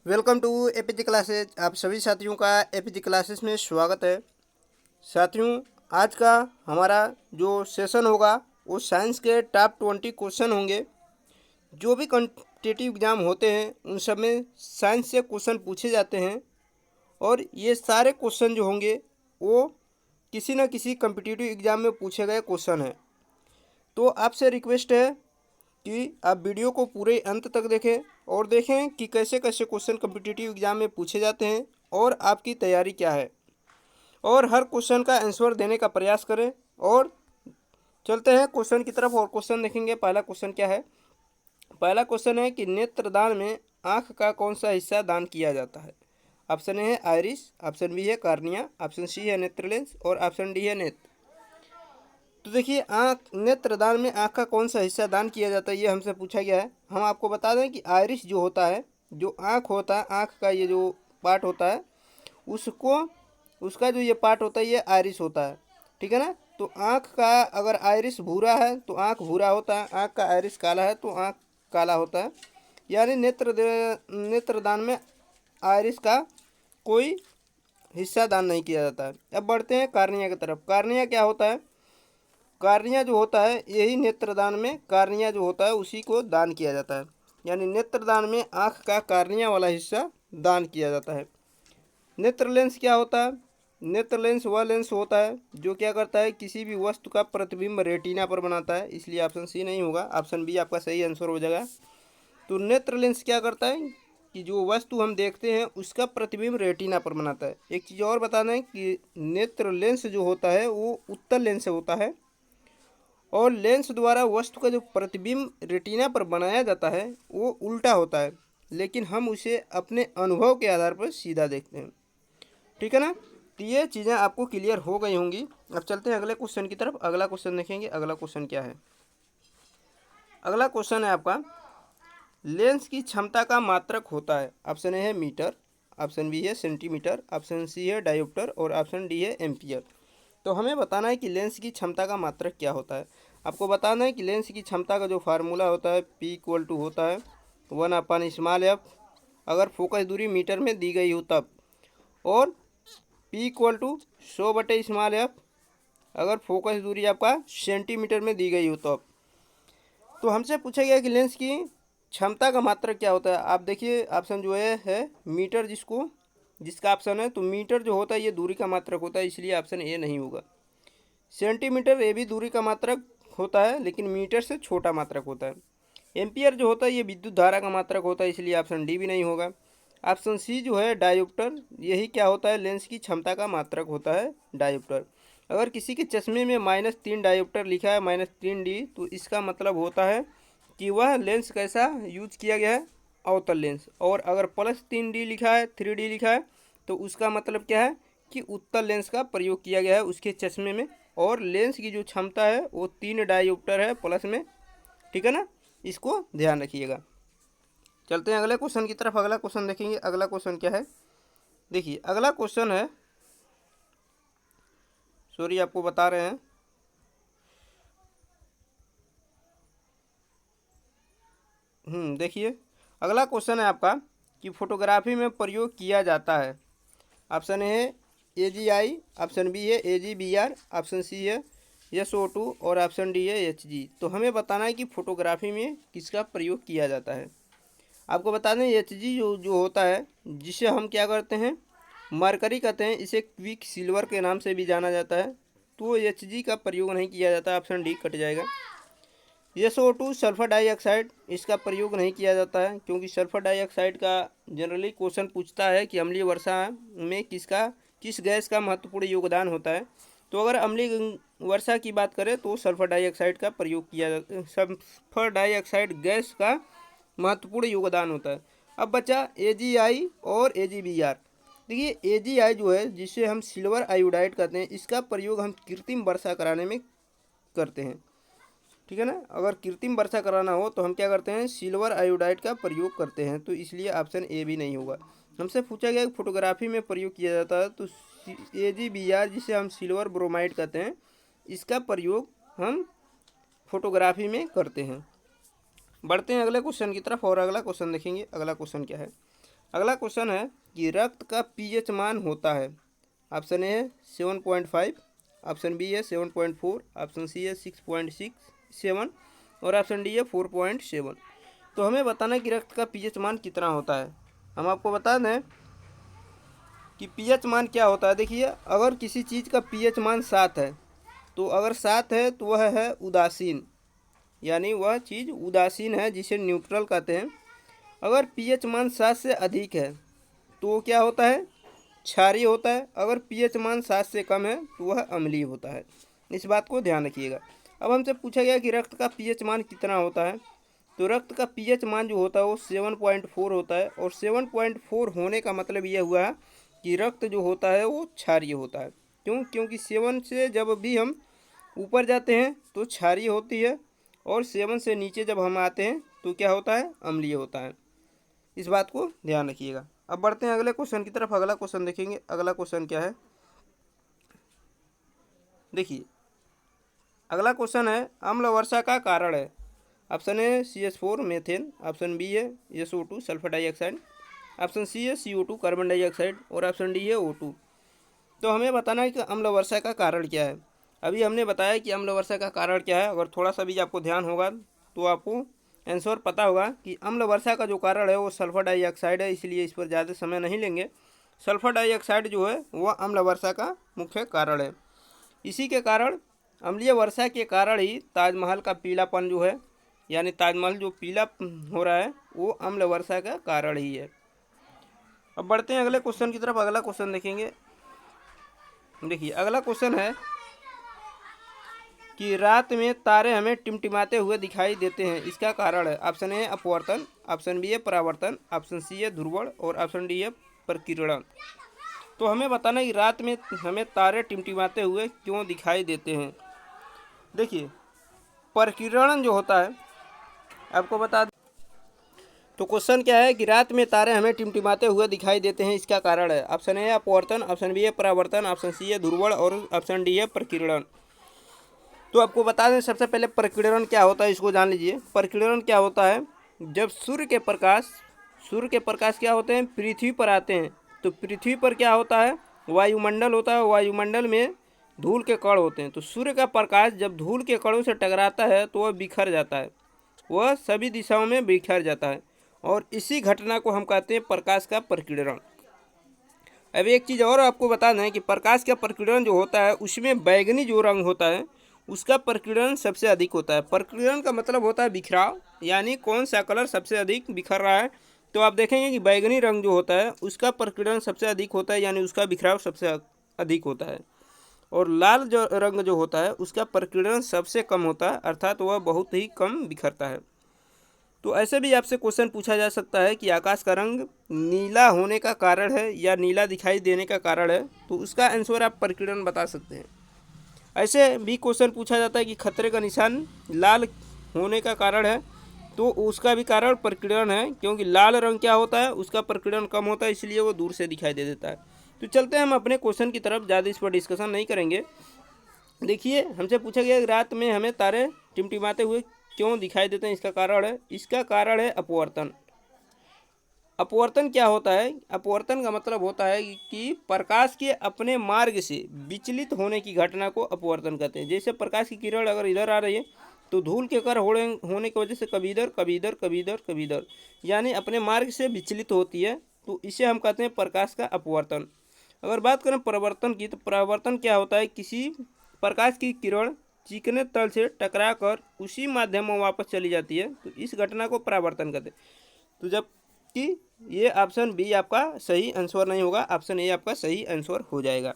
Welcome to APG classes. आप सभी साथियों का एपीजी क्लासेस में स्वागत है। साथियों, आज का हमारा जो सेशन होगा वो साइंस के टॉप 20 क्वेश्चन होंगे। जो भी कॉम्पिटिटिव एग्ज़ाम होते हैं उन सब में साइंस से क्वेश्चन पूछे जाते हैं और ये सारे क्वेश्चन जो होंगे वो किसी न किसी कॉम्पिटिटिव एग्ज़ाम में पूछे गए क्वेश्चन हैं। तो आपसे रिक्वेस्ट है कि आप वीडियो को पूरे अंत तक देखें और देखें कि कैसे कैसे क्वेश्चन कॉम्पिटिटिव एग्ज़ाम में पूछे जाते हैं और आपकी तैयारी क्या है, और हर क्वेश्चन का आंसर देने का प्रयास करें। और चलते हैं क्वेश्चन की तरफ और क्वेश्चन देखेंगे। पहला क्वेश्चन क्या है? पहला क्वेश्चन है कि नेत्रदान में आँख का कौन सा हिस्सा दान किया जाता है? ऑप्शन ए है आइरिस, ऑप्शन बी है कार्निया, ऑप्शन सी है नेत्रलेंस और ऑप्शन डी है नेत्र। तो देखिए, आँख नेत्रदान में आँख का कौन सा हिस्सा दान किया जाता है, ये हमसे पूछा गया है। हम आपको बता दें कि आइरिस जो होता है, जो आँख होता है, आँख का ये जो पार्ट होता है उसको, उसका जो ये पार्ट होता है ये आइरिस होता है। ठीक है ना? तो आँख का अगर आइरिस भूरा है तो आँख भूरा होता है, आँख का आइरिस काला है तो आँख काला होता है। यानी नेत्रदान में आइरिस का कोई हिस्सा दान नहीं किया जाता है। अब बढ़ते हैं कार्निया की तरफ। कार्निया क्या होता है? कार्निया जो होता है यही नेत्रदान में, कार्निया जो होता है उसी को दान किया जाता है। यानी नेत्रदान में आँख का कार्निया वाला हिस्सा दान किया जाता है। नेत्र लेंस क्या होता है? नेत्र लेंस वह लेंस होता है जो क्या करता है, किसी भी वस्तु का प्रतिबिंब रेटिना पर बनाता है। इसलिए ऑप्शन सी नहीं होगा, ऑप्शन बी आपका सही आंसर हो जाएगा। तो नेत्र लेंस क्या करता है कि जो वस्तु हम देखते हैं उसका प्रतिबिंब रेटिना पर बनाता है। एक चीज़ और बता दें कि नेत्र लेंस जो होता है वो उत्तल लेंस होता है और लेंस द्वारा वस्तु का जो प्रतिबिंब रेटिना पर बनाया जाता है वो उल्टा होता है, लेकिन हम उसे अपने अनुभव के आधार पर सीधा देखते हैं। ठीक है ना? तो ये चीज़ें आपको क्लियर हो गई होंगी। अब चलते हैं अगले क्वेश्चन की तरफ। अगला क्वेश्चन देखेंगे। अगला क्वेश्चन क्या है? अगला क्वेश्चन है आपका, लेंस की क्षमता का मात्रक होता है। ऑप्शन ए है मीटर, ऑप्शन बी है सेंटीमीटर, ऑप्शन सी है डायोप्टर और ऑप्शन डी है एम्पियर। तो हमें बताना है कि लेंस की क्षमता का मात्रक क्या होता है। आपको बताना है कि लेंस की क्षमता का जो फार्मूला होता है P इक्वल टू होता है 1/स्मॉल f, अगर फोकस दूरी मीटर में दी गई हो तब, और P इक्वल टू 100/स्मॉल f अगर फोकस दूरी आपका सेंटीमीटर में दी गई हो तब। तो हमसे पूछा गया कि लेंस की क्षमता का मात्रक क्या होता है। आप देखिए ऑप्शन जो है मीटर, जिसका ऑप्शन है, तो मीटर जो होता है ये दूरी का मात्रक होता है, इसलिए ऑप्शन ए नहीं होगा। सेंटीमीटर ये भी दूरी का मात्रक होता है लेकिन मीटर से छोटा मात्रक होता है। एम्पियर जो होता है ये विद्युत धारा का मात्रक होता है, इसलिए ऑप्शन डी भी नहीं होगा। ऑप्शन सी जो है डायोप्टर, यही क्या होता है, लेंस की क्षमता का मात्रक होता है डायोप्टर। अगर किसी के चश्मे में -3 डायोप्टर लिखा है, -3D, तो इसका मतलब होता है कि वह लेंस कैसा यूज किया गया है, अवतल लेंस। और अगर +3D लिखा है, 3D लिखा है, तो उसका मतलब क्या है कि उत्तल लेंस का प्रयोग किया गया है उसके चश्मे में। और लेंस की जो क्षमता है वो 3 डायोप्टर है प्लस में। ठीक है ना? इसको ध्यान रखिएगा। चलते हैं अगले क्वेश्चन की तरफ। अगला क्वेश्चन देखेंगे। अगला क्वेश्चन क्या है? देखिए, अगला क्वेश्चन है, सॉरी आपको बता रहे हैं, देखिए अगला क्वेश्चन है आपका कि फोटोग्राफी में प्रयोग किया जाता है। ऑप्शन ए है AGI, ऑप्शन बी है AGBR, ऑप्शन सी है SO2 और ऑप्शन डी है HG। तो हमें बताना है कि फोटोग्राफी में किसका प्रयोग किया जाता है। आपको बता दें HG जो जो होता है, जिसे हम क्या करते हैं, मरकरी कहते हैं, इसे क्विक सिल्वर के नाम से भी जाना जाता है। तो HG का प्रयोग नहीं किया जाता, ऑप्शन डी कट जाएगा। SO2 सल्फर डाइऑक्साइड, इसका प्रयोग नहीं किया जाता है क्योंकि सल्फर डाइऑक्साइड का जनरली क्वेश्चन पूछता है कि अम्लीय वर्षा में किस गैस का महत्वपूर्ण योगदान होता है। तो अगर अम्लीय वर्षा की बात करें तो सल्फर डाइऑक्साइड का प्रयोग किया जाता, सल्फर डाइऑक्साइड गैस का महत्वपूर्ण योगदान होता है। अब बचा AGI और AGBR। देखिए AGI जो है, जिसे हम सिल्वर आयोडाइड कहते हैं, इसका प्रयोग हम कृत्रिम वर्षा कराने में करते हैं। ठीक है ना? अगर कृत्रिम वर्षा कराना हो तो हम क्या करते हैं, सिल्वर आयोडाइड का प्रयोग करते हैं, तो इसलिए ऑप्शन ए भी नहीं होगा। हमसे पूछा गया कि फोटोग्राफी में प्रयोग किया जाता है, तो AGBR, जिसे हम सिल्वर ब्रोमाइड कहते हैं, इसका प्रयोग हम फोटोग्राफी में करते हैं। बढ़ते हैं अगले क्वेश्चन की तरफ और अगला क्वेश्चन देखेंगे। अगला क्वेश्चन क्या है? अगला क्वेश्चन है कि रक्त का पीएच मान होता है। ऑप्शन ए है 7.5, ऑप्शन बी है 7.4, ऑप्शन सी है 6.67 और ऑप्शन डी है 4.7। तो हमें बताना है कि रक्त का पीएच मान कितना होता है। हम आपको बता दें कि पीएच मान क्या होता है। देखिए, अगर किसी चीज़ का पीएच मान 7 है, तो अगर 7 है तो वह है उदासीन, यानी वह चीज़ उदासीन है, जिसे न्यूट्रल कहते हैं। अगर पीएच मान 7 से अधिक है तो वो क्या होता है, क्षारीय होता है। अगर पीएच मान 7 से कम है तो वह अम्लीय होता है। इस बात को ध्यान रखिएगा। अब हमसे पूछा गया कि रक्त का पीएच मान कितना होता है। तो रक्त का पीएच मान जो होता है वो 7.4 होता है, और 7.4 होने का मतलब यह हुआ है कि रक्त जो होता है वो क्षारीय होता है। क्यों? क्योंकि 7 से जब भी हम ऊपर जाते हैं तो क्षारीय होती है, और 7 से नीचे जब हम आते हैं तो क्या होता है, अम्लीय होता है। इस बात को ध्यान रखिएगा। अब बढ़ते हैं अगले क्वेश्चन की तरफ। अगला क्वेश्चन देखेंगे। अगला क्वेश्चन क्या है, देखिए अगला क्वेश्चन है अम्ल वर्षा का कारण है। Option A CH4 methane, option B है SO2 sulphur dioxide, option C है CO2 कार्बन डाइऑक्साइड और ऑप्शन डी है O2। तो हमें बताना है कि अम्ल वर्षा का कारण क्या है। अभी हमने बताया कि अम्ल वर्षा का कारण क्या है। अगर थोड़ा सा भी आपको ध्यान होगा तो आपको आंसर पता होगा कि अम्ल वर्षा का जो कारण है वो सल्फर डाइऑक्साइड है, इसलिए इस पर ज़्यादा समय नहीं लेंगे। सल्फर डाइऑक्साइड जो है वह अम्ल वर्षा का मुख्य कारण है। इसी के कारण, अम्लीय वर्षा के कारण ही ताजमहल का पीलापन जो है, यानी ताजमहल जो पीला हो रहा है, वो अम्ल वर्षा का कारण ही है। अब बढ़ते हैं अगले क्वेश्चन की तरफ। अगला क्वेश्चन देखेंगे। देखिए अगला क्वेश्चन है कि रात में तारे हमें टिमटिमाते हुए दिखाई देते हैं, इसका कारण है। ऑप्शन ए अपवर्तन, ऑप्शन बी है परावर्तन, ऑप्शन सी है ध्रुवण और ऑप्शन डी है प्रकीर्णन। तो हमें बताना है कि रात में हमें तारे टिमटिमाते हुए क्यों दिखाई देते हैं। देखिए, प्रकीर्णन जो होता है आपको बता। तो क्वेश्चन क्या है कि रात में तारे हमें टिमटिमाते हुए दिखाई देते हैं, इसका कारण है। ऑप्शन ए अपवर्तन, ऑप्शन बी है परावर्तन, ऑप्शन सी है ध्रुवण और ऑप्शन डी है प्रकीर्णन। तो आपको बता दें, सबसे पहले प्रकीर्णन क्या होता है इसको जान लीजिए। प्रकीर्णन क्या होता है, जब सूर्य के प्रकाश क्या होते हैं, पृथ्वी पर आते हैं, तो पृथ्वी पर क्या होता है, वायुमंडल होता है। वायुमंडल में धूल के कण होते हैं। तो सूर्य का प्रकाश जब धूल के कणों से टकराता है तो वह बिखर जाता है, वह सभी दिशाओं में बिखर जाता है, और इसी घटना को हम कहते हैं प्रकाश का प्रकीर्णन। अब एक चीज़ और आपको बता दें कि प्रकाश का प्रकीर्णन जो होता है उसमें बैगनी जो रंग होता है उसका प्रकीर्णन सबसे अधिक होता है। प्रकीर्णन का मतलब होता है बिखराव, यानी कौन सा कलर सबसे अधिक बिखर रहा है। तो आप देखेंगे कि बैगनी रंग जो होता है उसका प्रकीर्णन सबसे अधिक होता है, यानी उसका बिखराव सबसे अधिक होता है। और लाल जो रंग जो होता है उसका प्रकीर्णन सबसे कम होता है, अर्थात वह बहुत ही कम बिखरता है। तो ऐसे भी आपसे क्वेश्चन पूछा जा सकता है कि आकाश का रंग नीला होने का कारण है या नीला दिखाई देने का कारण है, तो उसका आंसर आप प्रकीर्णन बता सकते हैं। ऐसे भी क्वेश्चन पूछा जाता है कि खतरे का निशान लाल होने का कारण है, तो उसका भी कारण प्रकीर्णन है, क्योंकि लाल रंग क्या होता है, उसका प्रकीर्णन कम होता है, इसलिए वो दूर से दिखाई दे देता है। तो चलते हैं हम अपने क्वेश्चन की तरफ, ज़्यादा इस पर डिस्कशन नहीं करेंगे। देखिए, हमसे पूछा गया रात में हमें तारे टिमटिमाते हुए क्यों दिखाई देते हैं, इसका कारण है अपवर्तन। अपवर्तन क्या होता है, अपवर्तन का मतलब होता है कि प्रकाश के अपने मार्ग से विचलित होने की घटना को अपवर्तन कहते हैं। जैसे प्रकाश की किरण अगर इधर आ रही है तो धूल के कण होने की वजह से कभी इधर कभी इधर कभी इधर कभी इधर, यानी अपने मार्ग से विचलित होती है, तो इसे हम कहते हैं प्रकाश का अपवर्तन। अगर बात करें परावर्तन की, तो परावर्तन क्या होता है, किसी प्रकाश की किरण चिकने तल से टकरा कर उसी माध्यम में वापस चली जाती है, तो इस घटना को परावर्तन कहते हैं। तो जबकि ये ऑप्शन बी आपका सही आंसर नहीं होगा, ऑप्शन ए आपका सही आंसर हो जाएगा।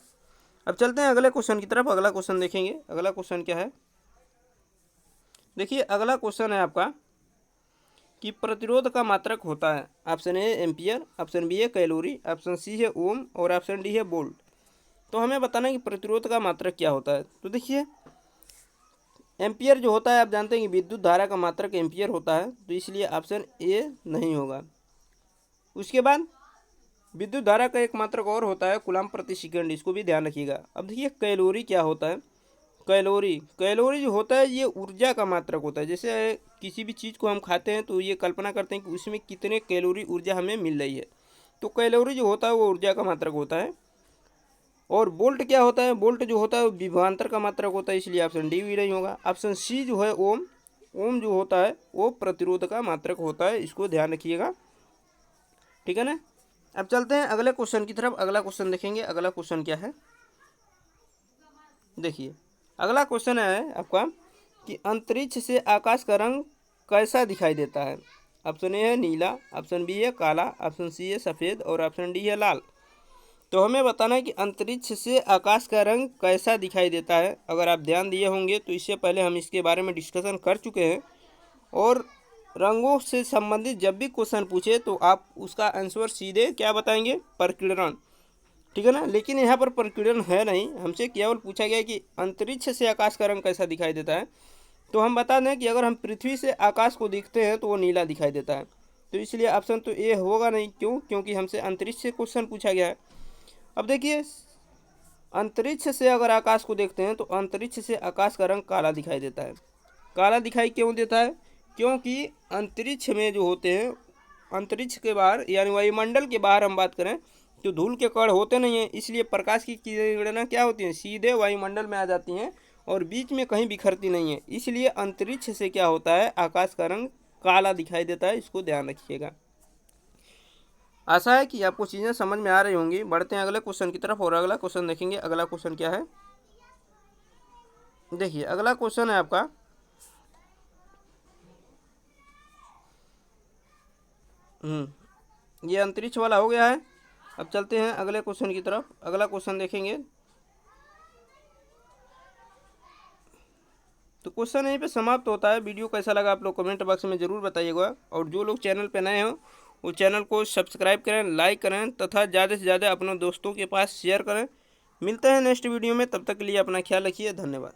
अब चलते हैं अगले क्वेश्चन की तरफ। अगला क्वेश्चन देखेंगे। अगला क्वेश्चन क्या है, देखिए अगला क्वेश्चन है आपका कि प्रतिरोध का मात्रक होता है। Option A ampere, option B है कैलोरी, ऑप्शन सी है ओम और ऑप्शन डी है वोल्ट। तो हमें बताना है कि प्रतिरोध का मात्रक क्या होता है। तो देखिए, एम्पियर जो होता है आप जानते हैं कि विद्युत धारा का मात्रक एम्पियर होता है, तो इसलिए ऑप्शन ए नहीं होगा। उसके बाद विद्युत धारा का एक मात्रक और होता है कूलम प्रति सेकंड, इसको भी ध्यान रखिएगा। अब देखिए कैलोरी क्या होता है। कैलोरी जो होता है ये ऊर्जा का मात्रक होता है। जैसे किसी भी चीज़ को हम खाते हैं तो ये कल्पना करते हैं कि उसमें कितने कैलोरी ऊर्जा हमें मिल रही है। तो कैलोरी जो होता है वो ऊर्जा का मात्रक होता है। और वोल्ट क्या होता है? वोल्ट जो होता है वो विभवांतर का मात्रक होता है, इसलिए ऑप्शन डी भी नहीं होगा। ऑप्शन सी जो है ओम, ओम जो होता है वो प्रतिरोध का मात्रक होता है, इसको ध्यान रखिएगा, ठीक है ना। अब चलते हैं अगले क्वेश्चन की तरफ। अगला क्वेश्चन देखेंगे, अगला क्वेश्चन क्या है। देखिए अगला क्वेश्चन है आपका कि अंतरिक्ष से आकाश का रंग कैसा दिखाई देता है। ऑप्शन ए है नीला, ऑप्शन बी है काला, ऑप्शन सी है सफ़ेद और ऑप्शन डी है लाल। तो हमें बताना है कि अंतरिक्ष से आकाश का रंग कैसा दिखाई देता है। अगर आप ध्यान दिए होंगे तो इससे पहले हम इसके बारे में डिस्कशन कर चुके हैं, और रंगों से संबंधित जब भी क्वेश्चन पूछे तो आप उसका आंसर सीधे क्या बताएंगे? प्रकीर्णन, ठीक है ना। लेकिन यहाँ पर प्रकीर्णन है नहीं, हमसे केवल पूछा गया है कि अंतरिक्ष से आकाश का रंग कैसा दिखाई देता है। तो हम बता दें कि अगर हम पृथ्वी से आकाश को देखते हैं तो वो नीला दिखाई देता है, तो इसलिए ऑप्शन तो ए होगा नहीं। क्यों? क्योंकि हमसे अंतरिक्ष से क्वेश्चन पूछा गया है। अब देखिए अंतरिक्ष से अगर आकाश को देखते हैं तो अंतरिक्ष से आकाश का रंग काला दिखाई देता है। काला दिखाई क्यों देता है? क्योंकि अंतरिक्ष में जो होते हैं, अंतरिक्ष के बाहर यानी वायुमंडल के बाहर हम बात करें तो धूल के कण होते नहीं हैं, इसलिए प्रकाश की किरणें क्या होती हैं? सीधे वायुमंडल में आ जाती हैं और बीच में कहीं बिखरती नहीं है। इसलिए अंतरिक्ष से क्या होता है? आकाश का रंग काला दिखाई देता है, इसको ध्यान रखिएगा। आशा है कि आपको चीज़ें समझ में आ रही होंगी। बढ़ते हैं अगले क्वेश्चन की तरफ और अगला क्वेश्चन देखेंगे। अगला क्वेश्चन क्या है? देखिए अगला क्वेश्चन है आपका ये अंतरिक्ष वाला हो गया है। अब चलते हैं अगले क्वेश्चन की तरफ। अगला क्वेश्चन देखेंगे तो क्वेश्चन यहीं पे समाप्त होता है। वीडियो कैसा लगा आप लोग कमेंट बॉक्स में ज़रूर बताइएगा, और जो लोग चैनल पे नए हो वो चैनल को सब्सक्राइब करें, लाइक करें तथा ज़्यादा से ज़्यादा अपने दोस्तों के पास शेयर करें। मिलते हैं नेक्स्ट वीडियो में, तब तक के लिए अपना ख्याल रखिए। धन्यवाद।